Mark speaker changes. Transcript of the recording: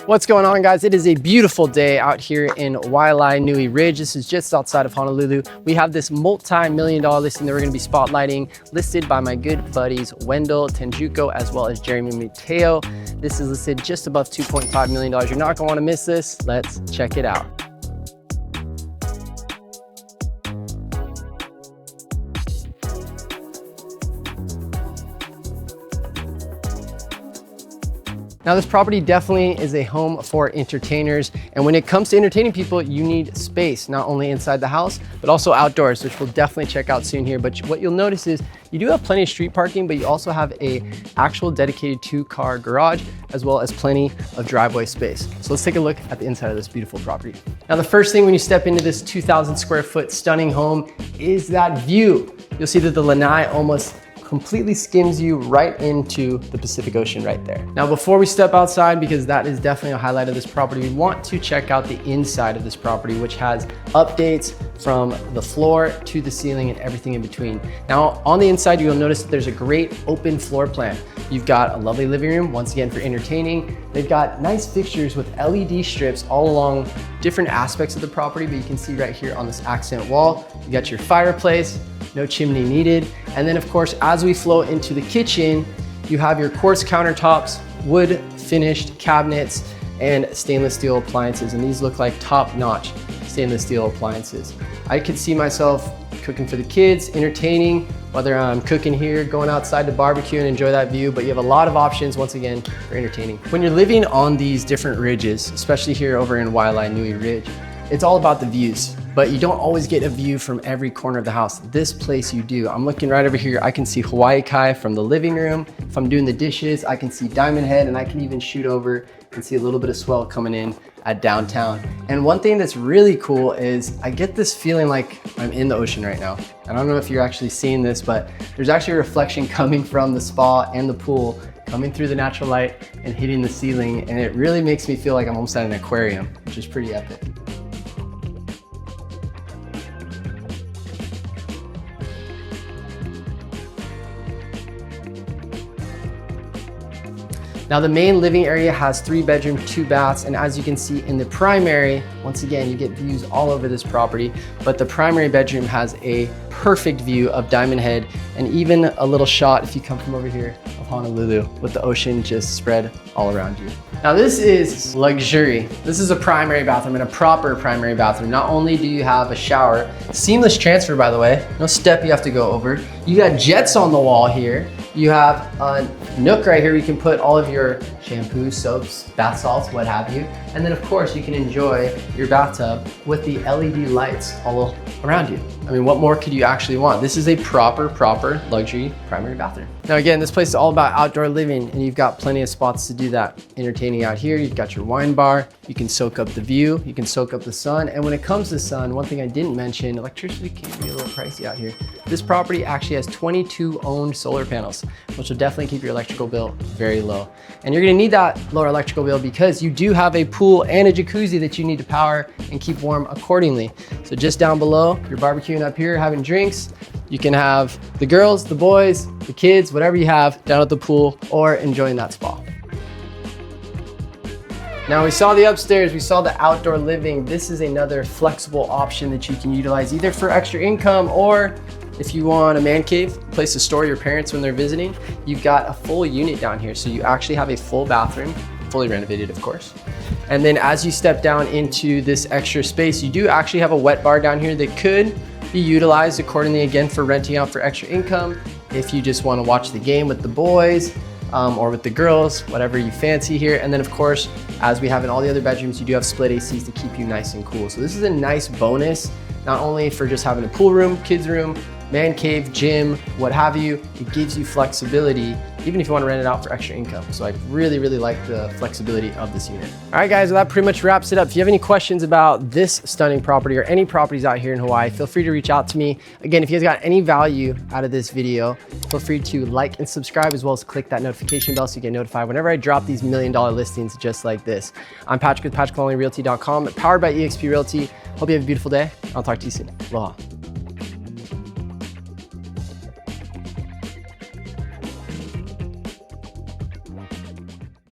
Speaker 1: What's going on, guys? It is a beautiful day out here in Waialae Nui Ridge. This is just outside of Honolulu. We have this multi-million-dollar listing that we're going to be spotlighting, listed by my good buddies Wendell Tenjuko as well as Jeremy Mateo. This is listed just above $2.5 million. You're not going to want to miss this. Let's check it out. Now, this property definitely is a home for entertainers. And when it comes to entertaining people, you need space, not only inside the house, but also outdoors, which we'll definitely check out soon here. But what you'll notice is you do have plenty of street parking, but you also have a actual dedicated 2-car garage, as well as plenty of driveway space. So let's take a look at the inside of this beautiful property. Now, the first thing when you step into this 2,000 square foot stunning home is that view. You'll see that the lanai almost completely skims you right into the Pacific Ocean right there. Now, before we step outside, because that is definitely a highlight of this property, we want to check out the inside of this property, which has updates from the floor to the ceiling and everything in between. Now, on the inside, you'll notice that there's a great open floor plan. You've got a lovely living room, once again, for entertaining. They've got nice fixtures with LED strips all along different aspects of the property, but you can see right here on this accent wall, you got your fireplace, no chimney needed. And then of course, as we flow into the kitchen, you have your quartz countertops, wood finished cabinets, and stainless steel appliances. And these look like top-notch stainless steel appliances. I could see myself cooking for the kids, entertaining, whether I'm cooking here, going outside to barbecue and enjoy that view, but you have a lot of options, once again, for entertaining. When you're living on these different ridges, especially here over in Waialae Nui Ridge, it's all about the views, but you don't always get a view from every corner of the house. This place you do. I'm looking right over here. I can see Hawaii Kai from the living room. If I'm doing the dishes, I can see Diamond Head, and I can even shoot over and see a little bit of swell coming in at downtown. And one thing that's really cool is I get this feeling like I'm in the ocean right now. I don't know if you're actually seeing this, but there's actually a reflection coming from the spa and the pool, coming through the natural light and hitting the ceiling. And it really makes me feel like I'm almost at an aquarium, which is pretty epic. Now, the main living area has 3 bedrooms, 2 baths, and as you can see in the primary, once again, you get views all over this property, but the primary bedroom has a perfect view of Diamond Head and even a little shot, if you come from over here, of Honolulu with the ocean just spread all around you. Now, this is luxury. This is a primary bathroom and a proper primary bathroom. Not only do you have a shower, seamless transfer, by the way, no step you have to go over. You got jets on the wall here. You have a nook right here where you can put all of your shampoo, soaps, bath salts, what have you. And then of course you can enjoy your bathtub with the LED lights all around you. I mean, what more could you actually want? This is a proper luxury primary bathroom. Now again, this place is all about outdoor living, and you've got plenty of spots to do that. Entertaining out here, you've got your wine bar, you can soak up the view, you can soak up the sun. And when it comes to sun, one thing I didn't mention, electricity can be a little pricey out here. This property actually has 22 owned solar panels, which will definitely keep your electrical bill very low. And you're gonna need that lower electrical bill because you do have a pool and a jacuzzi that you need to power and keep warm accordingly. So just down below, you're barbecuing up here, having drinks. You can have the girls, the boys, the kids, whatever you have down at the pool or enjoying that spa. Now, we saw the upstairs, we saw the outdoor living. This is another flexible option that you can utilize either for extra income or if you want a man cave, a place to store your parents when they're visiting. You've got a full unit down here. So you actually have a full bathroom, fully renovated, of course. And then as you step down into this extra space, you do actually have a wet bar down here that could be utilized accordingly, again, for renting out for extra income. If you just want to watch the game with the boys or with the girls, whatever you fancy here. And then of course, as we have in all the other bedrooms, you do have split ACs to keep you nice and cool. So this is a nice bonus, not only for just having a pool room, kids room, man cave, gym, what have you. It gives you flexibility, even if you want to rent it out for extra income. So I really like the flexibility of this unit. All right, guys, well, that pretty much wraps it up. If you have any questions about this stunning property or any properties out here in Hawaii, feel free to reach out to me. Again, if you guys got any value out of this video, feel free to like and subscribe, as well as click that notification bell so you get notified whenever I drop these $1 million listings just like this. I'm Patrick with PatrickLonelyRealty.com, powered by eXp Realty. Hope you have a beautiful day. I'll talk to you soon. Aloha.